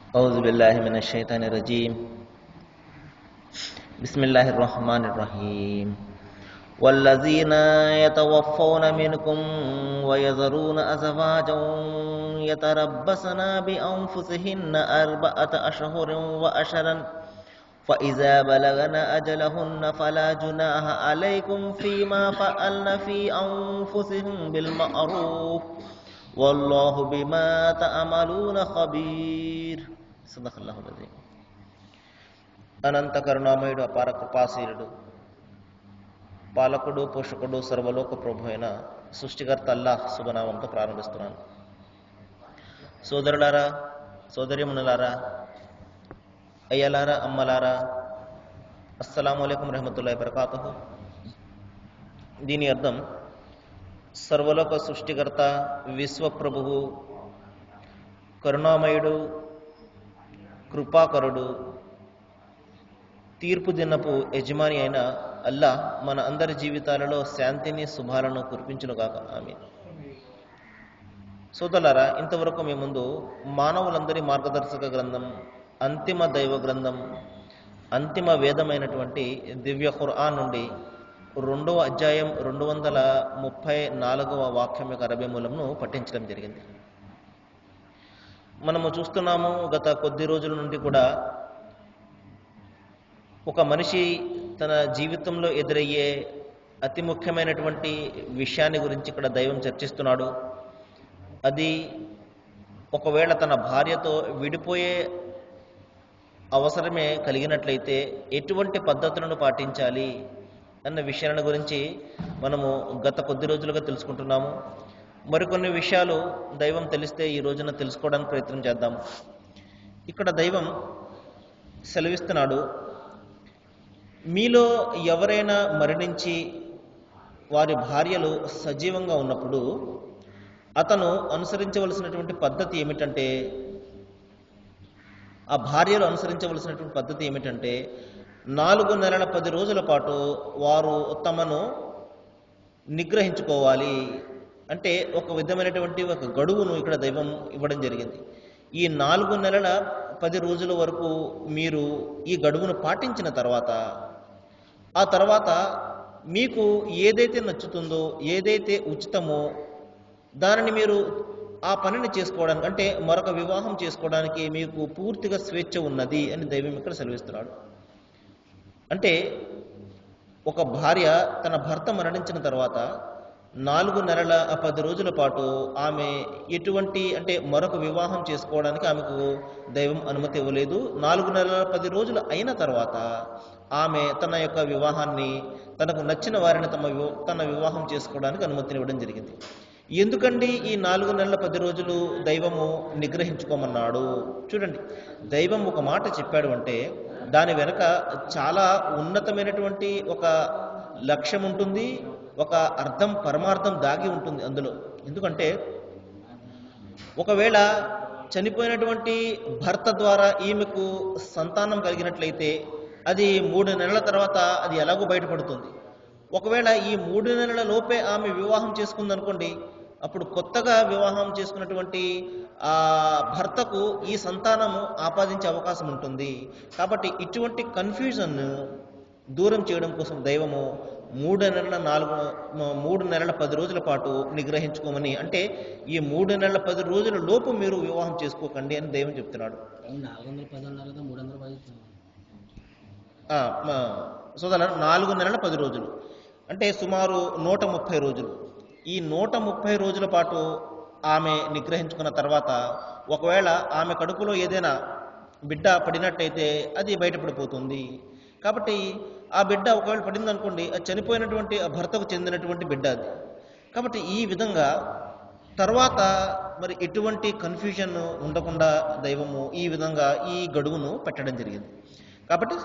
أعوذ بالله من الشيطان الرجيم بسم الله الرحمن الرحيم والذين يتوفون منكم ويذرون أزواجا يتربصن بأنفسهن أربعة أشهر وأشرا فإذا بلغن أجلهن فلا جناح عليكم فيما فعلن في أنفسهم بالمعروف والله بما تعملون خبير صدق الله العظيم. అనంత కరుణామయుడు అపార కృపాశీలుడు పాలకుడు పోషకుడు సర్వలోక ప్రభు అయిన సృష్టికర్త అల్లాహ్ శుభనామంతో ప్రారంభిస్తున్నాను. సోదరులారా, సోదరిమణులారా, అయ్యలారా, అమ్మలారా, అస్సలాము అలైకుం రహమతుల్లాహి బరకాతుహు. దీని అర్థం సర్వలోక సృష్టికర్త, విశ్వప్రభువు, కరుణామయుడు, కృపాకరుడు, తీర్పు దినపు యజమాని అయిన అల్లాహ్ మన అందరి జీవితాలలో శాంతిని, శుభాలను కురిపించునుగాక. ఆమీన్. సోదరులారా, ఇంతవరకు మీ ముందు మానవులందరి మార్గదర్శక గ్రంథం, అంతిమ దైవ గ్రంథం, అంతిమ వేదమైనటువంటి దివ్య ఖురాన్ నుండి 2వ అధ్యాయం 234వ వాక్యం యొక్క అరబీ మూలంను పఠించడం జరిగింది. మనము చూస్తున్నాము, గత కొద్ది రోజుల నుండి కూడా ఒక మనిషి తన జీవితంలో ఎదురయ్యే అతి ముఖ్యమైనటువంటి విషయాన్ని గురించి ఇక్కడ దైవం చర్చిస్తున్నాడు. అది ఒకవేళ తన భార్యతో విడిపోయే అవసరమే కలిగినట్లయితే ఎటువంటి పద్ధతులను పాటించాలి అన్న విషయాల గురించి మనము గత కొద్ది రోజులుగా తెలుసుకుంటున్నాము. మరికొన్ని విషయాలు దైవం తెలిస్తే ఈ రోజున తెలుసుకోవడానికి ప్రయత్నం చేద్దాము. ఇక్కడ దైవం సెలవిస్తున్నాడు, మీలో ఎవరైనా మరణించి వారి భార్యలు సజీవంగా ఉన్నప్పుడు అతను అనుసరించవలసినటువంటి పద్ధతి ఏమిటంటే, ఆ భార్యలు అనుసరించవలసినటువంటి పద్ధతి ఏమిటంటే 4 నెలల 10 రోజుల పాటు వారు తమను నిగ్రహించుకోవాలి. అంటే ఒక విధమైనటువంటి ఒక గడువును ఇక్కడ దైవం ఇవ్వడం జరిగింది. ఈ 4 నెలల 10 రోజుల వరకు మీరు ఈ గడువును పాటించిన తర్వాత, ఆ తర్వాత మీకు ఏదైతే నచ్చుతుందో, ఏదైతే ఉచితమో దానిని మీరు ఆ పనిని చేసుకోవడానికి, అంటే మరొక వివాహం చేసుకోవడానికి మీకు పూర్తిగా స్వేచ్ఛ ఉన్నది అని దైవం ఇక్కడ సెలవిస్తున్నాడు. అంటే ఒక భార్య తన భర్త మరణించిన తర్వాత 4 నెలల 10 రోజుల పాటు ఆమె ఎటువంటి, అంటే మరొక వివాహం చేసుకోవడానికి ఆమెకు దైవం అనుమతి ఇవ్వలేదు. 4 నెలల 10 రోజులు అయిన తర్వాత ఆమె తన యొక్క వివాహాన్ని, తనకు నచ్చిన వారిని తన వివాహం చేసుకోవడానికి అనుమతిని ఇవ్వడం జరిగింది. ఎందుకండి ఈ 4 నెలల 10 రోజులు దైవము నిగ్రహించుకోమన్నాడు? చూడండి, దైవం ఒక మాట చెప్పాడు అంటే దాని వెనక చాలా ఉన్నతమైనటువంటి ఒక లక్ష్యం ఉంటుంది, ఒక అర్థం, పరమార్థం దాగి ఉంటుంది అందులో. ఎందుకంటే ఒకవేళ చనిపోయినటువంటి భర్త ద్వారా ఈమెకు సంతానం కలిగినట్లయితే అది 3 నెలల తర్వాత అది ఎలాగో బయటపడుతుంది. ఒకవేళ ఈ 3 నెలల లోపే ఆమె వివాహం చేసుకుందనుకోండి, అప్పుడు కొత్తగా వివాహం చేసుకున్నటువంటి ఆ భర్తకు ఈ సంతానము ఆపాదించే అవకాశం ఉంటుంది. కాబట్టి ఇటువంటి కన్ఫ్యూజన్ను దూరం చేయడం కోసం దైవము 3 నెలల 10 రోజుల పాటు నిగ్రహించుకోమని, అంటే ఈ 3 నెలల 10 రోజుల లోపు మీరు వివాహం చేసుకోకండి అని దైవం చెప్తున్నాడు. సోదర, 4 నెలల 10 రోజులు అంటే సుమారు 130 రోజులు. ఈ 130 రోజుల పాటు ఆమె నిగ్రహించుకున్న తర్వాత ఒకవేళ ఆమె కడుపులో ఏదైనా బిడ్డ పడినట్టయితే అది బయటపడిపోతుంది. కాబట్టి ఆ బిడ్డ ఒకవేళ పడింది అనుకోండి, అది చనిపోయినటువంటి ఆ భర్తకు చెందినటువంటి బిడ్డ అది. కాబట్టి ఈ విధంగా తర్వాత మరి ఎటువంటి కన్ఫ్యూజన్ ఉండకుండా దైవము ఈ విధంగా ఈ గడువును పెట్టడం జరిగింది. కాబట్టి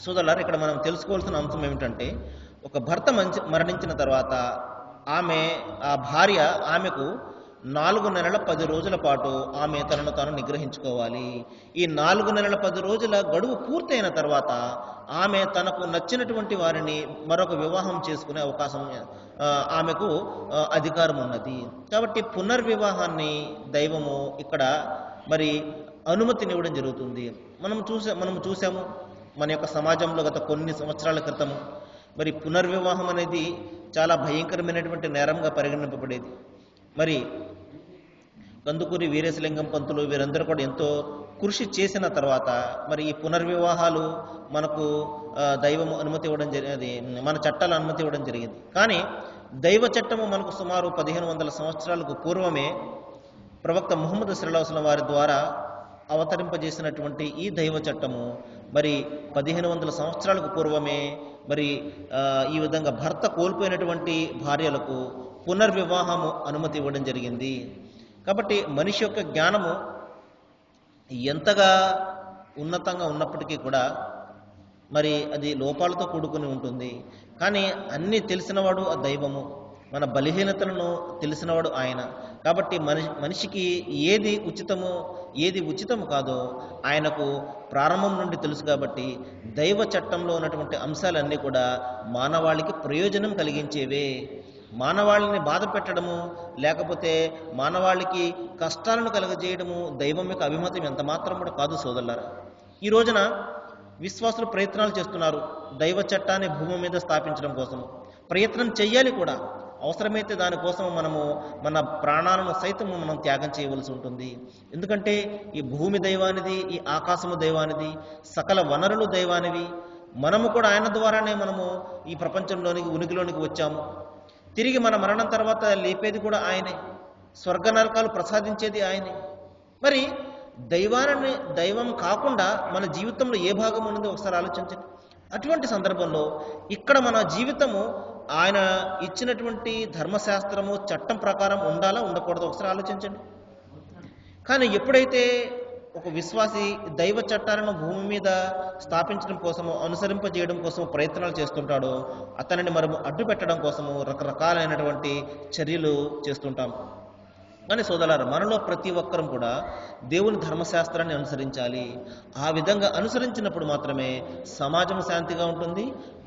సోదరులారా, ఇక్కడ మనం తెలుసుకోవాల్సిన అంశం ఏమిటంటే, ఒక భర్త మరణించిన తర్వాత ఆ భార్య ఆమెకు 4 నెలల 10 రోజుల పాటు ఆమె తనను తాను నిగ్రహించుకోవాలి. ఈ 4 నెలల 10 రోజుల గడువు పూర్తయిన తర్వాత ఆమె తనకు నచ్చినటువంటి వారిని మరొక వివాహం చేసుకునే అవకాశం అధికారం ఉన్నది. కాబట్టి పునర్వివాహాన్ని దైవము ఇక్కడ మరి అనుమతినివ్వడం జరుగుతుంది. మనం చూసాము మన యొక్క సమాజంలో గత కొన్ని సంవత్సరాల క్రితం మరి పునర్వివాహం అనేది చాలా భయంకరమైనటువంటి నేరంగా పరిగణింపబడేది. మరి కందుకూరి వీరేశలింగం పంతులు వీరందరూ కూడా ఎంతో కృషి చేసిన తర్వాత మరి ఈ పునర్వివాహాలు మనకు దైవము అనుమతి ఇవ్వడం జరిగింది, మన చట్టాలు అనుమతి ఇవ్వడం జరిగింది. కానీ దైవ చట్టము మనకు సుమారు 1500 సంవత్సరాలకు పూర్వమే ప్రవక్త ముహమ్మద్ సల్లల్లాహు అలైహి వసల్లం వారి ద్వారా అవతరింపజేసినటువంటి ఈ దైవ చట్టము మరి 1500 సంవత్సరాలకు పూర్వమే మరి ఈ విధంగా భర్త కోల్పోయినటువంటి భార్యలకు పునర్వివాహము అనుమతి ఇవ్వడం జరిగింది. కాబట్టి మనిషి యొక్క జ్ఞానము ఎంతగా ఉన్నతంగా ఉన్నప్పటికీ కూడా మరి అది లోపాలతో కూడుకుని ఉంటుంది. కానీ అన్నీ తెలిసినవాడు ఆ దైవము, మన బలహీనతలను తెలిసినవాడు ఆయన. కాబట్టి మనిషికి ఏది ఉచితమో ఏది ఉచితము కాదో ఆయనకు ప్రారంభం నుండి తెలుసు. కాబట్టి దైవ చట్టంలో ఉన్నటువంటి అంశాలన్నీ కూడా మానవాళికి ప్రయోజనం కలిగించేవే. మానవాళిని బాధ పెట్టడము లేకపోతే మానవాళికి కష్టాలను కలుగజేయడము దైవం యొక్క అభిమతం ఎంత మాత్రం కూడా కాదు సోదరులారా. ఈ రోజున విశ్వాసులు ప్రయత్నాలు చేస్తున్నారు దైవ చట్టాన్ని భూమి మీద స్థాపించడం కోసం. ప్రయత్నం చెయ్యాలి కూడా, అవసరమైతే దానికోసం మన ప్రాణాలను సైతం మనం త్యాగం చేయవలసి ఉంటుంది. ఎందుకంటే ఈ భూమి దైవానిది, ఈ ఆకాశము దైవానిది, సకల వనరులు దైవానివి. మనము కూడా ఆయన ద్వారానే మనము ఈ ప్రపంచంలోనికి ఉనికిలోనికి వచ్చాము. తిరిగి మన మరణం తర్వాత లేపేది కూడా ఆయనే, స్వర్గ నరకాలు ప్రసాదించేది ఆయనే. మరి దైవం కాకుండా మన జీవితంలో ఏ భాగం ఉన్నదో ఒకసారి ఆలోచించండి. అటువంటి సందర్భంలో ఇక్కడ మన జీవితము ఆయన ఇచ్చినటువంటి ధర్మశాస్త్రము చట్టం ప్రకారం ఉండాలా ఉండకూడదు ఒకసారి ఆలోచించండి. కానీ ఎప్పుడైతే ఒక విశ్వాసి దైవ చట్టాలను భూమి మీద స్థాపించడం కోసము అనుసరింపజేయడం కోసం ప్రయత్నాలు చేస్తుంటాడో అతనిని మనము అడ్డు పెట్టడం కోసము రకరకాలైనటువంటి చర్యలు చేస్తుంటాం. కానీ సోదరులారా, మనలో ప్రతి ఒక్కరం కూడా దేవుని ధర్మశాస్త్రాన్ని అనుసరించాలి. ఆ విధంగా అనుసరించినప్పుడు మాత్రమే సమాజం శాంతిగా ఉంటుంది,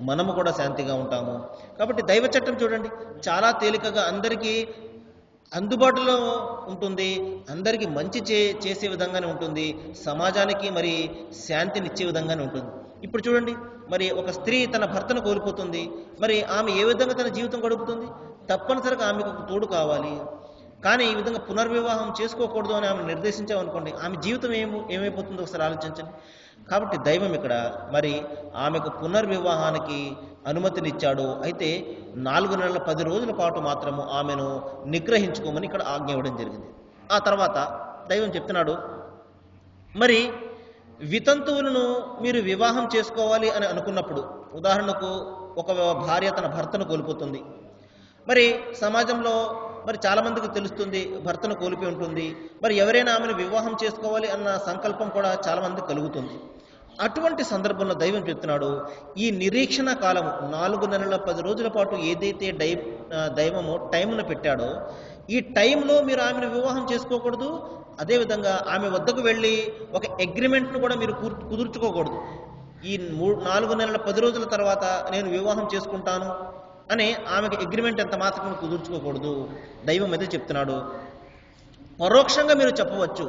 మనము కూడా శాంతిగా ఉంటాము. కాబట్టి దైవ చట్టం చూడండి, చాలా తేలికగా అందరికీ అందుబాటులో ఉంటుంది, అందరికీ మంచి చేసే విధంగానే ఉంటుంది, సమాజానికి మరి శాంతినిచ్చే విధంగానే ఉంటుంది. ఇప్పుడు చూడండి, మరి ఒక స్త్రీ తన భర్తను కోల్పోతుంది, మరి ఆమె ఏ విధంగా తన జీవితం గడుపుతుంది? తప్పనిసరిగా ఆమెకు ఒక తోడు కావాలి. కానీ ఈ విధంగా పునర్వివాహం చేసుకోకూడదు అని ఆమె నిర్దేశించామనుకోండి, ఆమె జీవితం ఏమైపోతుందో ఒకసారి ఆలోచించండి. కాబట్టి దైవం ఇక్కడ మరి ఆమెకు పునర్వివాహానికి అనుమతినిచ్చాడు. అయితే 4 నెలల 10 రోజుల పాటు మాత్రము ఆమెను నిగ్రహించుకోమని ఇక్కడ ఆజ్ఞ ఇవ్వడం జరిగింది. ఆ తర్వాత దైవం చెప్తున్నాడు, మరి వితంతువులను మీరు వివాహం చేసుకోవాలి అని అనుకున్నప్పుడు, ఉదాహరణకు ఒక భార్య తన భర్తను కోల్పోతుంది. మరి సమాజంలో మరి చాలామందికి తెలుస్తుంది భర్తను కోల్పోయి ఉంటుంది. మరి ఎవరైనా ఆమెను వివాహం చేసుకోవాలి అన్న సంకల్పం కూడా చాలామందికి కలుగుతుంది. అటువంటి సందర్భంలో దైవం చెప్తున్నాడు, ఈ నిరీక్షణ కాలము 4 నెలల 10 రోజుల పాటు ఏదైతే దైవము టైంను పెట్టాడో ఈ టైంలో మీరు ఆమెను వివాహం చేసుకోకూడదు. అదేవిధంగా ఆమె వద్దకు వెళ్ళి ఒక అగ్రిమెంట్ను కూడా మీరు కుదుర్చుకోకూడదు. ఈ 4 నెలల 10 రోజుల తర్వాత నేను వివాహం చేసుకుంటాను అని ఆమెకి అగ్రిమెంట్ ఎంత మాత్రం కుదుర్చుకోకూడదు. దైవం అయితే చెప్తున్నాడు, పరోక్షంగా మీరు చెప్పవచ్చు,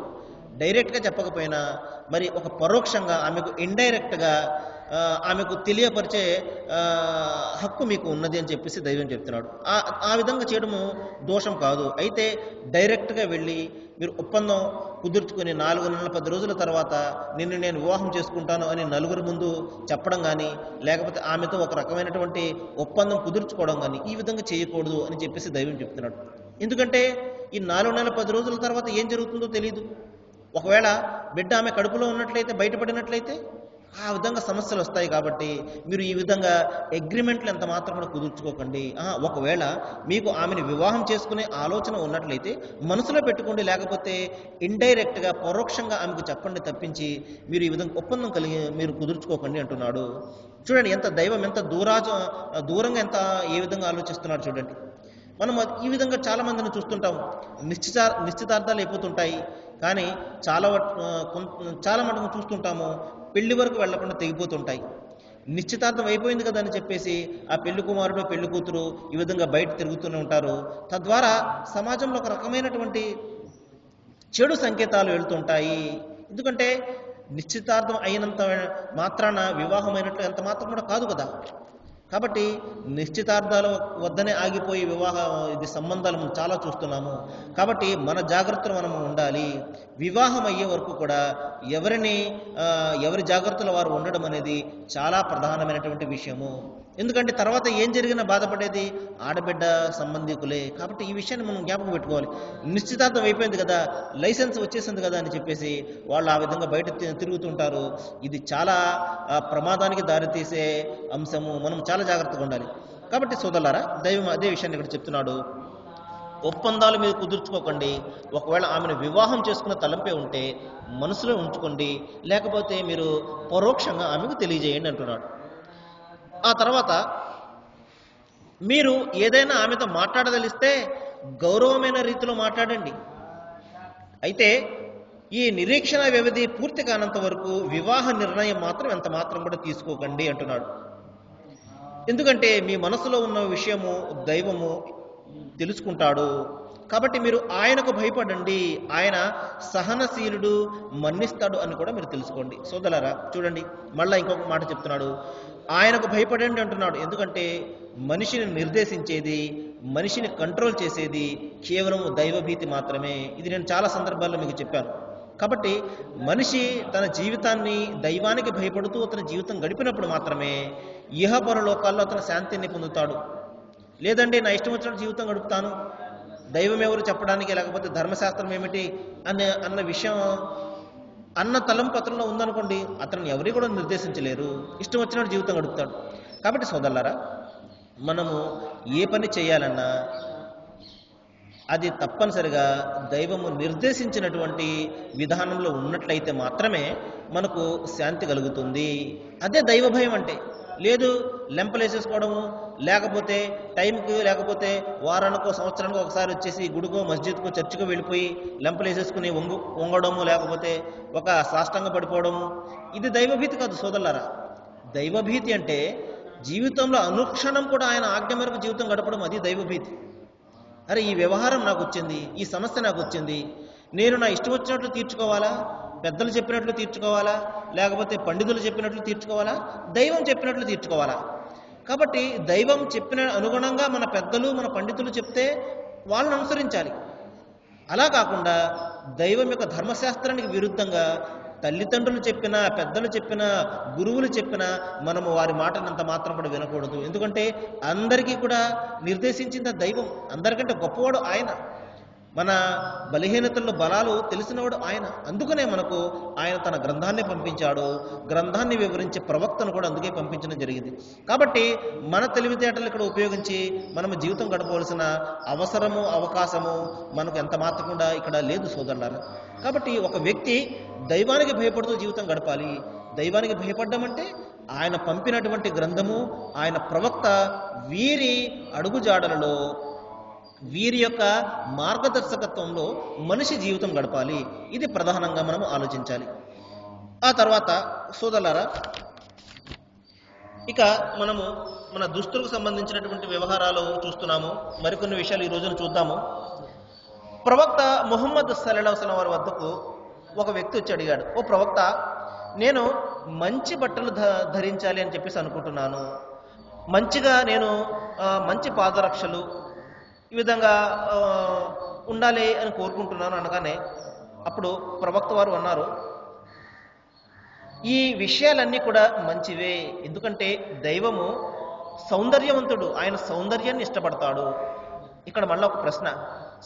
డైరెక్ట్గా చెప్పకపోయినా మరి ఒక పరోక్షంగా ఆమెకు ఇండైరెక్ట్గా ఆమెకు తెలియపరిచే హక్కు మీకు ఉన్నది అని చెప్పేసి దైవం చెప్తున్నాడు. ఆ విధంగా చేయడము దోషం కాదు. అయితే డైరెక్ట్గా వెళ్ళి మీరు ఒప్పందం కుదుర్చుకుని 4 నెలల 10 రోజుల తర్వాత నిన్ను నేను వివాహం చేసుకుంటాను అని నలుగురు ముందు చెప్పడం కానీ, లేకపోతే ఆమెతో ఒక రకమైనటువంటి ఒప్పందం కుదుర్చుకోవడం కానీ ఈ విధంగా చేయకూడదు అని చెప్పేసి దైవం చెప్తున్నాడు. ఎందుకంటే ఈ 4 నెలల 10 రోజుల తర్వాత ఏం జరుగుతుందో తెలియదు. ఒకవేళ బిడ్డ ఆమె కడుపులో ఉన్నట్లయితే, బయటపడినట్లయితే ఆ విధంగా సమస్యలు వస్తాయి. కాబట్టి మీరు ఈ విధంగా అగ్రిమెంట్లు ఎంత మాత్రం కూడా కుదుర్చుకోకండి. ఒకవేళ మీకు ఆమెను వివాహం చేసుకునే ఆలోచన ఉన్నట్లయితే మనసులో పెట్టుకోండి, లేకపోతే ఇండైరెక్ట్గా పరోక్షంగా ఆమెకు చెప్పండి తప్పించి మీరు ఈ విధంగా ఒప్పందం కలిగి మీరు కుదుర్చుకోకండి అంటున్నాడు. చూడండి ఎంత దైవం ఎంత దూరంగా ఏ విధంగా ఆలోచిస్తున్నాడు చూడండి. మనం ఈ విధంగా చాలా మందిని చూస్తుంటాం, నిశ్చితార్థాలు అయిపోతుంటాయి. కానీ చాలా మటుకు చూస్తుంటాము పెళ్లి వరకు వెళ్లకుండా తెగిపోతుంటాయి. నిశ్చితార్థం అయిపోయింది కదా అని చెప్పేసి ఆ పెళ్లి కుమారుడు పెళ్లి కూతురు ఈ విధంగా బయట తిరుగుతూనే ఉంటారు. తద్వారా సమాజంలో ఒక రకమైనటువంటి చెడు సంకేతాలు వెళ్తుంటాయి. ఎందుకంటే నిశ్చితార్థం అయినంత మాత్రాన వివాహమైనట్లు ఎంత మాత్రం కూడా కాదు కదా. కాబట్టి నిశ్చితార్థాల వద్దనే ఆగిపోయి ఇది సంబంధాలు మనం చాలా చూస్తున్నాము. కాబట్టి మన జాగ్రత్తలు మనము ఉండాలి. వివాహం అయ్యే వరకు కూడా ఎవరి జాగ్రత్తలు వారు ఉండడం అనేది చాలా ప్రధానమైనటువంటి విషయము. ఎందుకంటే తర్వాత ఏం జరిగినా బాధపడేది ఆడబిడ్డ సంబంధికులే. కాబట్టి ఈ విషయాన్ని మనం జ్ఞాపకం పెట్టుకోవాలి. నిశ్చితార్థం అయిపోయింది కదా, లైసెన్స్ వచ్చేసింది కదా అని చెప్పేసి వాళ్ళు ఆ విధంగా బయట తిరుగుతుంటారు. ఇది చాలా ప్రమాదానికి దారితీసే అంశము. మనం చాలా జాగ్రత్తగా ఉండాలి. కాబట్టి సోదరులారా, దైవం అదే విషయాన్ని ఇక్కడ చెప్తున్నాడు. ఒప్పందాలు మీరు కుదుర్చుకోకండి. ఒకవేళ ఆమెను వివాహం చేసుకున్న తలంపే ఉంటే మనసులో ఉంచుకోండి, లేకపోతే మీరు పరోక్షంగా ఆమెకు తెలియజేయండి అంటున్నాడు. ఆ తర్వాత మీరు ఏదైనా ఆమెతో మాట్లాడదలిస్తే గౌరవమైన రీతిలో మాట్లాడండి. అయితే ఈ నిరీక్షణ వ్యవధి పూర్తి కానంత వరకు వివాహ నిర్ణయం మాత్రం ఎంత మాత్రం కూడా తీసుకోకండి అంటున్నాడు. ఎందుకంటే మీ మనసులో ఉన్న విషయము దైవము తెలుసుకుంటాడు. కాబట్టి మీరు ఆయనకు భయపడండి. ఆయన సహనశీలుడు, మన్నిస్తాడు అని కూడా మీరు తెలుసుకోండి. సోదరులారా చూడండి, మళ్ళీ ఇంకొక మాట చెప్తున్నాడు. ఆయనకు భయపడండి అంటున్నాడు. ఎందుకంటే మనిషిని నిర్దేశించేది, మనిషిని కంట్రోల్ చేసేది కేవలం దైవభీతి మాత్రమే. ఇది నేను చాలా సందర్భాల్లో మీకు చెప్పాను. కాబట్టి మనిషి తన జీవితాన్ని దైవానికి భయపడుతూ అతని జీవితం గడిపినప్పుడు మాత్రమే ఇహపరలోకాల్లో అతను శాంతిని పొందుతాడు. లేదంటే నా ఇష్టం వచ్చినట్టు జీవితం గడుపుతాను, దైవం ఎవరు చెప్పడానికి, లేకపోతే ధర్మశాస్త్రం ఏమిటి అన్న విషయం అన్న తలంపత్రంలో ఉందనుకోండి, అతను ఎవరి కూడా నిర్దేశించలేరు, ఇష్టం వచ్చినట్టు జీవితం గడుపుతాడు. కాబట్టి సోదరులారా, మనము ఏ పని చేయాలన్నా అది తప్పనిసరిగా దైవము నిర్దేశించినటువంటి విధానంలో ఉన్నట్లయితే మాత్రమే మనకు శాంతి కలుగుతుంది. అదే దైవ భయం అంటే. లేదు లెంపలేసేసుకోవడము, లేకపోతే టైంకి, లేకపోతే వారానికో సంవత్సరానికో ఒకసారి వచ్చేసి గుడికో మస్జిద్కో చర్చికో వెళ్ళిపోయి లెంపలేసేసుకుని వంగడము, లేకపోతే ఒక సాష్టంగా పడిపోవడము, ఇది దైవభీతి కాదు సోదరులారా. దైవభీతి అంటే జీవితంలో అనుక్షణం కూడా ఆయన ఆజ్ఞ మేరకు జీవితం గడపడం, అది దైవభీతి. అరే ఈ వ్యవహారం నాకు వచ్చింది, ఈ సమస్య నాకు వచ్చింది, నేను నా ఇష్టం వచ్చినట్లు తీర్చుకోవాలా, పెద్దలు చెప్పినట్లు తీర్చుకోవాలా, లేకపోతే పండితులు చెప్పినట్లు తీర్చుకోవాలా, దైవం చెప్పినట్లు తీర్చుకోవాలా? కాబట్టి దైవం చెప్పిన అనుగుణంగా మన పెద్దలు మన పండితులు చెప్తే వాళ్ళని అనుసరించాలి. అలా కాకుండా దైవం యొక్క ధర్మశాస్త్రానికి విరుద్ధంగా తల్లిదండ్రులు చెప్పినా, పెద్దలు చెప్పినా, గురువులు చెప్పినా మనము వారి మాటనంత మాత్రం కూడా వినకూడదు. ఎందుకంటే అందరికీ కూడా నిర్దేశించిన దైవం, అందరికంటే గొప్పవాడు ఆయన. మన బలహీనతల్లో బలాలు తెలిసినవాడు ఆయన. అందుకనే మనకు ఆయన తన గ్రంథాన్ని పంపించాడు. గ్రంథాన్ని వివరించే ప్రవక్తను కూడా అందుకే పంపించడం జరిగింది. కాబట్టి మన తెలివితేటలు ఇక్కడ ఉపయోగించి మనము జీవితం గడపవలసిన అవసరము, అవకాశము మనకు ఎంత మాత్రం కూడా ఇక్కడ లేదు సోదరులారా. కాబట్టి ఒక వ్యక్తి దైవానికి భయపడుతూ జీవితం గడపాలి. దైవానికి భయపడడం అంటే ఆయన పంపినటువంటి గ్రంథము, ఆయన ప్రవక్త వీరి అడుగుజాడలలో, వీరి యొక్క మార్గదర్శకత్వంలో మనిషి జీవితం గడపాలి. ఇది ప్రధానంగా మనం ఆలోచించాలి. ఆ తర్వాత సోదరులారా, ఇక మనము మన దుస్తులకు సంబంధించినటువంటి వ్యవహారాలు చూస్తున్నాము. మరికొన్ని విషయాలు ఈ రోజున చూద్దాము. ప్రవక్త ముహమ్మద్ సల్లల్లాహు అలైహి వసల్లం వారి వద్దకు ఒక వ్యక్తి వచ్చి అడిగాడు, ఓ ప్రవక్త, నేను మంచి బట్టలు ధరించాలి అని చెప్పేసి అనుకుంటున్నాను, మంచిగా నేను మంచి పాదరక్షలు ఈ విధంగా ఉండాలి అని కోరుకుంటున్నాను అనగానే అప్పుడు ప్రవక్త వారు అన్నారు, ఈ విషయాలన్నీ కూడా మంచివే. ఎందుకంటే దైవము సౌందర్యవంతుడు, ఆయన సౌందర్యాన్ని ఇష్టపడతాడు. ఇక్కడ మళ్ళీ ఒక ప్రశ్న,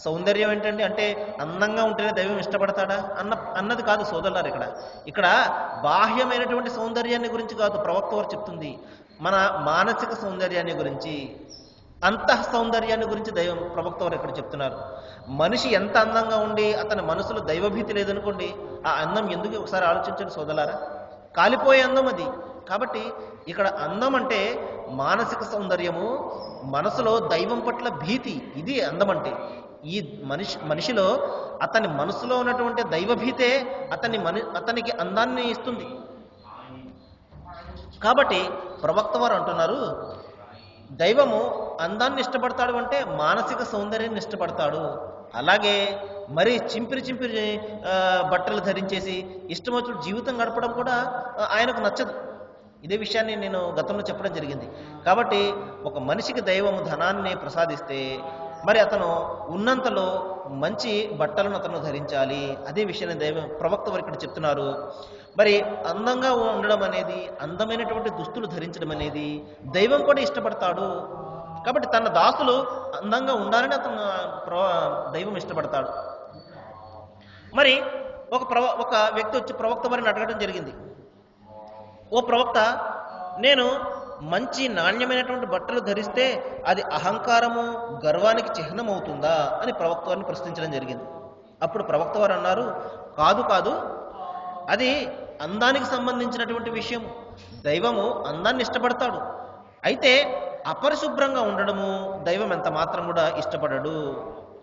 సౌందర్యం ఏంటండి అంటే అందంగా ఉంటేనే దైవం ఇష్టపడతాడా అన్నది కాదు సోదరులారు. ఇక్కడ బాహ్యమైనటువంటి సౌందర్యాన్ని గురించి కాదు ప్రవక్త వారు చెప్తుంది, మన మానసిక సౌందర్యాన్ని గురించి, అంతః సౌందర్యాన్ని గురించి దైవం ప్రవక్త వారు ఇక్కడ చెప్తున్నారు. మనిషి ఎంత అందంగా ఉండి అతని మనసులో దైవభీతి లేదనుకోండి, ఆ అందం ఎందుకు ఒకసారి ఆలోచించండి సోదరులారా. కాలిపోయే అందం అది. కాబట్టి ఇక్కడ అందం అంటే మానసిక సౌందర్యము, మనసులో దైవం పట్ల భీతి, ఇది అందం అంటే. ఈ మనిషిలో అతని మనసులో ఉన్నటువంటి దైవభీతే అతనికి అందాన్ని ఇస్తుంది. కాబట్టి ప్రవక్త వారు అంటున్నారు, దైవము అందాన్ని ఇష్టపడతాడు అంటే మానసిక సౌందర్యాన్ని ఇష్టపడతాడు. అలాగే మరి చింపిరి చింపిరి బట్టలు ధరించేసి ఇష్టం వచ్చినట్టు జీవితం గడపడం కూడా ఆయనకు నచ్చదు. ఇదే విషయాన్ని నేను గతంలో చెప్పడం జరిగింది. కాబట్టి ఒక మనిషికి దైవము ధనాన్ని ప్రసాదిస్తే మరి అతను ఉన్నంతలో మంచి బట్టలను అతను ధరించాలి. అదే విషయాన్ని దైవం ప్రవక్త వారు ఇక్కడ చెప్తున్నారు. మరి అందంగా ఉండడం అనేది, అందమైనటువంటి దుస్తులు ధరించడం అనేది దైవం కూడా ఇష్టపడతాడు. కాబట్టి తన దాసులు అందంగా ఉండాలని అతను దైవం ఇష్టపడతాడు. మరి ఒక వ్యక్తి వచ్చి ప్రవక్త వారిని అడగడం జరిగింది, ఓ ప్రవక్త, నేను మంచి నాణ్యమైనటువంటి బట్టలు ధరిస్తే అది అహంకారము, గర్వానికి చిహ్నం అవుతుందా అని ప్రవక్త వారిని ప్రశ్నించడం జరిగింది. అప్పుడు ప్రవక్త వారు అన్నారు, కాదు కాదు, అది అందానికి సంబంధించినటువంటి విషయం. దైవము అందాన్ని ఇష్టపడతాడు. అయితే అపరిశుభ్రంగా ఉండడము దైవం ఎంత మాత్రం కూడా ఇష్టపడడు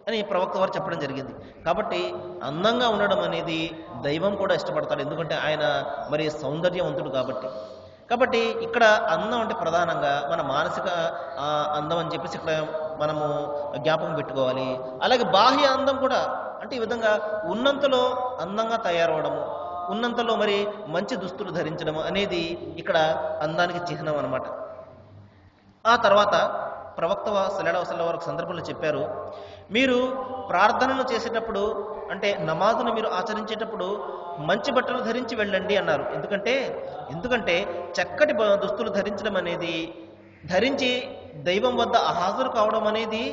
అని ప్రవక్త వారు చెప్పడం జరిగింది. కాబట్టి అందంగా ఉండడం అనేది దైవం కూడా ఇష్టపడతాడు. ఎందుకంటే ఆయన మరి సౌందర్యవంతుడు కాబట్టి ఇక్కడ అందం అంటే ప్రధానంగా మన మానసిక అందం అని చెప్పేసి ఇక్కడ మనము జ్ఞాపకం పెట్టుకోవాలి. అలాగే బాహ్య అందం కూడా, అంటే ఈ విధంగా ఉన్నంతలో అందంగా తయారవడము, ఉన్నంతలో మరి మంచి దుస్తులు ధరించడం అనేది ఇక్కడ అందానికి చిహ్నం అన్నమాట. ఆ తర్వాత ప్రవక్త సల్లల్లాహు అలైహి వసల్లం వారు సందర్భంలో చెప్పారు, మీరు ప్రార్థనను చేసేటప్పుడు అంటే నమాజును మీరు ఆచరించేటప్పుడు మంచి బట్టలు ధరించి వెళ్ళండి అన్నారు. ఎందుకంటే చక్కటి దుస్తులు ధరించడం అనేది, ధరించి దైవం వద్ద హాజరు కావడం అనేది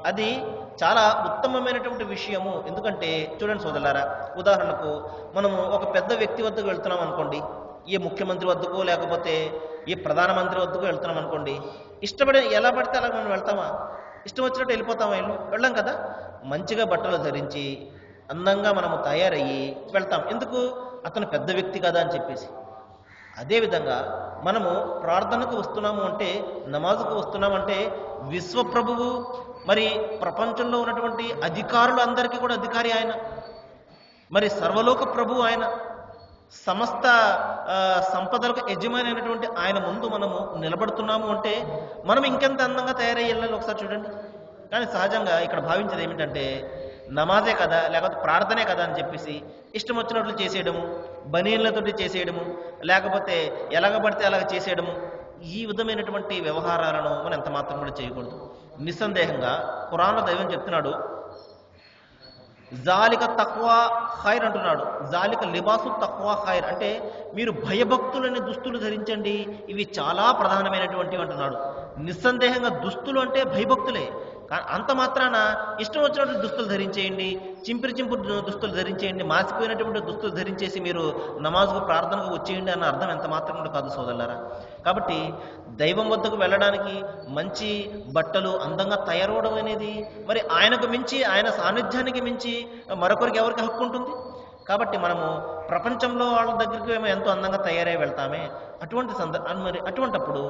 అది చాలా ఉత్తమమైనటువంటి విషయము. ఎందుకంటే చూడండి సోదరులారా, ఉదాహరణకు మనము ఒక పెద్ద వ్యక్తి వద్దకు వెళ్తున్నాం అనుకోండి, ఏ ముఖ్యమంత్రి వద్దకు లేకపోతే ఏ ప్రధానమంత్రి వద్దకు వెళ్తున్నాం అనుకోండి, ఇష్టపడి ఎలా పడితే అలా మనం వెళ్తామా? ఇష్టం వచ్చినట్టు వెళ్ళిపోతామా? వెళ్ళాం కదా. మంచిగా బట్టలు ధరించి అందంగా మనము తయారయ్యి వెళ్తాం. ఎందుకు? అతను పెద్ద వ్యక్తి కదా అని చెప్పేసి. అదేవిధంగా మనము ప్రార్థనకు వస్తున్నాము అంటే, నమాజుకు వస్తున్నామంటే విశ్వప్రభువు, మరి ప్రపంచంలో ఉన్నటువంటి అధికారులు అందరికీ కూడా అధికారి ఆయన, మరి సర్వలోక ప్రభువు ఆయన, సమస్త సంపదలకు యజమాని అయినటువంటి ఆయన ముందు మనము నిలబడుతున్నాము అంటే మనం ఇంకెంత అందంగా తయారయ్యి వెళ్ళాలి ఒకసారి చూడండి. కానీ సహజంగా ఇక్కడ భావించేది ఏమిటంటే, నమాజే కదా లేకపోతే ప్రార్థనే కదా అని చెప్పేసి ఇష్టం వచ్చినట్లు చేసేయడము, బనీన్లతోటి చేసేయడము, లేకపోతే ఎలాగ పడితే అలాగ చేసేయడము, ఈ విధమైనటువంటి వ్యవహారాలను మనం ఎంత మాత్రం కూడా చేయకూడదు. నిస్సందేహంగా ఖురాన్లో దైవం చెప్తున్నాడు, జాలిక తక్వా ఖైర్ అంటున్నాడు. జాలిక లిబాసు తక్వా ఖైర్ అంటే మీరు భయభక్తులని దుస్తులు ధరించండి, ఇవి చాలా ప్రధానమైనటువంటివి అంటున్నాడు. నిస్సందేహంగా దుస్తులు అంటే భయభక్తులే. అంత మాత్రాన ఇష్టం వచ్చినట్లు దుస్తులు ధరించేయండి, చింపిరి దుస్తులు ధరించేయండి, మాసిపోయినటువంటి దుస్తులు ధరించేసి మీరు నమాజ్కు ప్రార్థనకు వచ్చేయండి అన్న అర్థం ఎంత మాత్రం కూడా కాదు సోదరులారా. కాబట్టి దైవం వద్దకు వెళ్ళడానికి మంచి బట్టలు, అందంగా తయారవడం అనేది మరి ఆయనకు మించి, ఆయన సాన్నిధ్యానికి మించి మరొకరికి ఎవరికి హక్కు ఉంటుంది? కాబట్టి మనము ప్రపంచంలో వాళ్ళ దగ్గరికి మేము ఎంతో అందంగా తయారై వెళ్తామే, అటువంటప్పుడు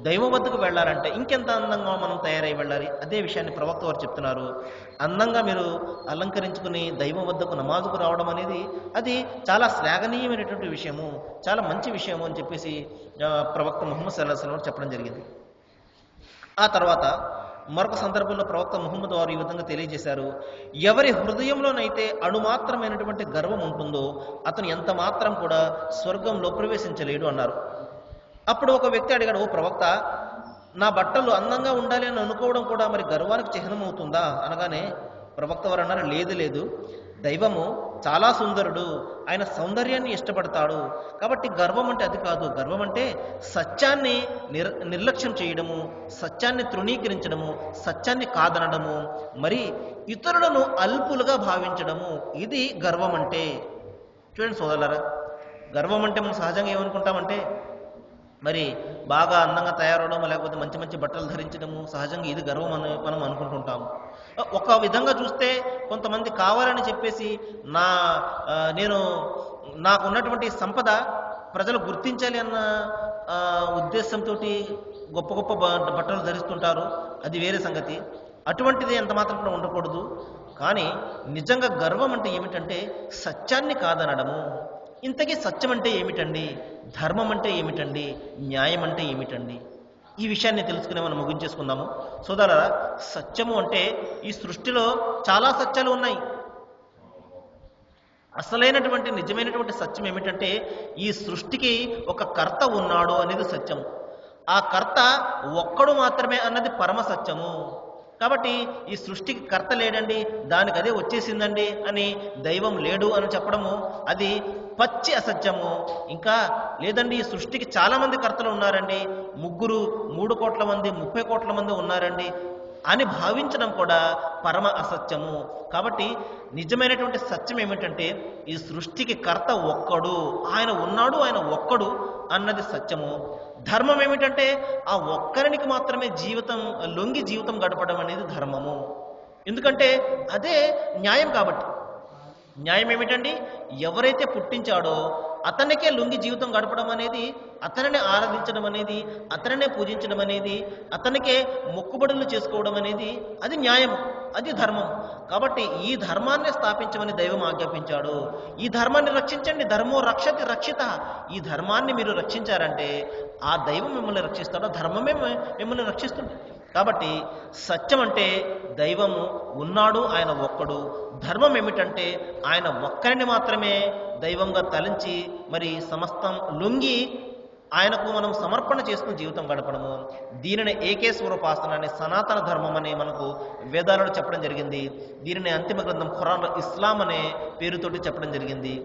దైవం వద్దకు వెళ్ళాలంటే ఇంకెంత అందంగా మనం తయారై వెళ్ళాలి. అదే విషయాన్ని ప్రవక్త వారు చెప్తున్నారు. అందంగా మీరు అలంకరించుకుని దైవం వద్దకు నమాజుకు రావడం అనేది అది చాలా శ్లాఘనీయమైనటువంటి విషయము, చాలా మంచి విషయము అని చెప్పేసి ప్రవక్త ముహమ్మద్ సల్లల్లాహు అలైహి వసల్లం చెప్పడం జరిగింది. ఆ తర్వాత మరొక సందర్భంలో ప్రవక్త ముహమ్మద్ వారు ఈ విధంగా తెలియజేశారు, ఎవరి హృదయంలోనైతే అణుమాత్రమైనటువంటి గర్వం ఉంటుందో అతను ఎంత మాత్రం కూడా స్వర్గంలో ప్రవేశించలేడు అన్నారు. అప్పుడు ఒక వ్యక్తి అడిగాడు, ఓ ప్రవక్త, నా బట్టలు అందంగా ఉండాలి అని అనుకోవడం కూడా మరి గర్వానికి చిహ్నం అవుతుందా అనగానే ప్రవక్త వారు అన్నారు, లేదు, దైవము చాలా సుందరుడు, ఆయన సౌందర్యాన్ని ఇష్టపడతాడు. కాబట్టి గర్వం అంటే అది కాదు. గర్వం అంటే సత్యాన్ని నిర్లక్ష్యం చేయడము, సత్యాన్ని తృణీకరించడము, సత్యాన్ని కాదనడము, మరి ఇతరులను అల్పులుగా భావించడము, ఇది గర్వం అంటే. చూడండి సోదరులారా, గర్వం అంటే మనం సహజంగా ఏమనుకుంటామంటే మరి బాగా అందంగా తయారవడం, లేకపోతే మంచి మంచి బట్టలు ధరించడము, సహజంగా ఇది గర్వం అని మనం అనుకుంటుంటాము. ఒక విధంగా చూస్తే కొంతమంది కావాలని చెప్పేసి నాకున్నటువంటి సంపద ప్రజలు గుర్తించాలి అన్న ఉద్దేశంతో గొప్ప గొప్ప బట్టలు ధరిస్తుంటారు, అది వేరే సంగతి. అటువంటిది ఎంత మాత్రం కూడా ఉండకూడదు. కానీ నిజంగా గర్వం అంటే ఏమిటంటే సత్యాన్ని కాదనడము. ఇంతకీ సత్యం అంటే ఏమిటండి? ధర్మం అంటే ఏమిటండి? న్యాయం అంటే ఏమిటండి? ఈ విషయాన్ని తెలుసుకునే మనం ముగించేసుకుందాము. సోదరులారా, సత్యము అంటే ఈ సృష్టిలో చాలా సత్యాలు ఉన్నాయి. అసలైనటువంటి నిజమైనటువంటి సత్యం ఏమిటంటే ఈ సృష్టికి ఒక కర్త ఉన్నాడు అనేది సత్యము. ఆ కర్త ఒక్కడు మాత్రమే అన్నది పరమ సత్యము. కాబట్టి ఈ సృష్టికి కర్త లేడండి, దానికి అదే వచ్చేసిందండి అని దైవం లేడు అని చెప్పడము అది పచ్చి అసత్యము. ఇంకా లేదండి ఈ సృష్టికి చాలా మంది కర్తలు ఉన్నారండి, 3 కోట్ల మంది 30 కోట్ల మంది ఉన్నారండి అని భావించడం కూడా పరమ అసత్యము. కాబట్టి నిజమైనటువంటి సత్యం ఏమిటంటే ఈ సృష్టికి కర్త ఒక్కడు, ఆయన ఉన్నాడు, ఆయన ఒక్కడు అన్నది సత్యము. ధర్మం ఏమిటంటే ఆ ఒక్కరికి మాత్రమే లొంగి జీవితం గడపడం అనేది ధర్మము. ఎందుకంటే అదే న్యాయం. కాబట్టి న్యాయం ఏమిటండి, ఎవరైతే పుట్టించాడో అతనికే లొంగి జీవితం గడపడం అనేది, అతనినే ఆరాధించడం అనేది, అతనినే పూజించడం అనేది, అతనికే మొక్కుబడులు చేసుకోవడం అనేది అది న్యాయము, అది ధర్మం. కాబట్టి ఈ ధర్మాన్ని స్థాపించమని దైవం ఆజ్ఞాపించాడు. ఈ ధర్మాన్ని రక్షించండి, ధర్మో రక్షతి రక్షిత. ఈ ధర్మాన్ని మీరు రక్షించారంటే ఆ దైవం మిమ్మల్ని రక్షిస్తాడు, ధర్మమే మిమ్మల్ని రక్షిస్తుంది. కాబట్టి సత్యం అంటే దైవము ఉన్నాడు, ఆయన ఒక్కడు. ధర్మం ఏమిటంటే ఆయన ఒక్కరిని మాత్రమే దైవంగా తలంచి మరి సమస్తం లొంగి ఆయనకు మనం సమర్పణ చేసుకుని జీవితం గడపడము. దీనిని ఏకేశ్వరోపాసన అనే సనాతన ధర్మం అని మనకు వేదాలలో చెప్పడం జరిగింది. దీనిని అంతిమ గ్రంథం ఖురాన్లో ఇస్లాం అనే పేరుతోటి చెప్పడం జరిగింది.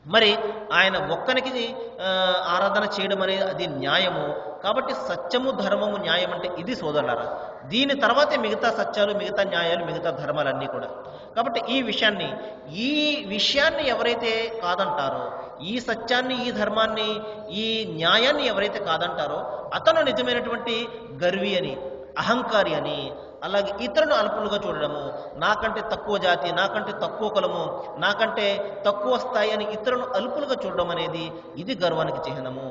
మరి ఆయన ఒక్కనికి ఆరాధన చేయడం అనేది అది న్యాయము. కాబట్టి సత్యము, ధర్మము, న్యాయం అంటే ఇది సోదరులారా. దీని తర్వాతే మిగతా సత్యాలు, మిగతా న్యాయాలు, మిగతా ధర్మాలన్నీ కూడా. కాబట్టి ఈ విషయాన్ని ఎవరైతే కాదంటారో, ఈ సత్యాన్ని, ఈ ధర్మాన్ని, ఈ న్యాయాన్ని ఎవరైతే కాదంటారో అతను నిజమైనటువంటి గర్వి అని, అహంకారి అని, అలాగే ఇతరులను అల్పులుగా చూడడము, నాకంటే తక్కువ జాతి, నాకంటే తక్కువ కులము, నాకంటే తక్కువ స్థాయి అని ఇతరులను అల్పులుగా చూడడం అనేది ఇది గర్వానికి చిహ్నము.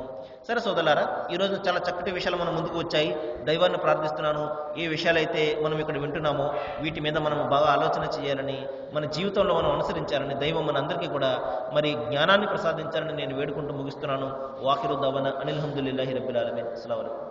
సరే సోదరులారా, ఈరోజు చాలా చక్కటి విషయాలు మన ముందుకు వచ్చాయి. దైవాన్ని ప్రార్థిస్తున్నాను, ఏ విషయాలైతే మనం ఇక్కడ వింటున్నామో వీటి మీద మనం బాగా ఆలోచన చేయాలని, మన జీవితంలో మనం అనుసరించాలని, దైవం మన అందరికీ కూడా మరి జ్ఞానాన్ని ప్రసాదించాలని నేను వేడుకుంటూ ముగిస్తున్నాను. వాకిరు దవన అనిల్ హమ్దులిల్లాహి రబ్బిల్ ఆలమీన్. అస్సలాము అలైకుం.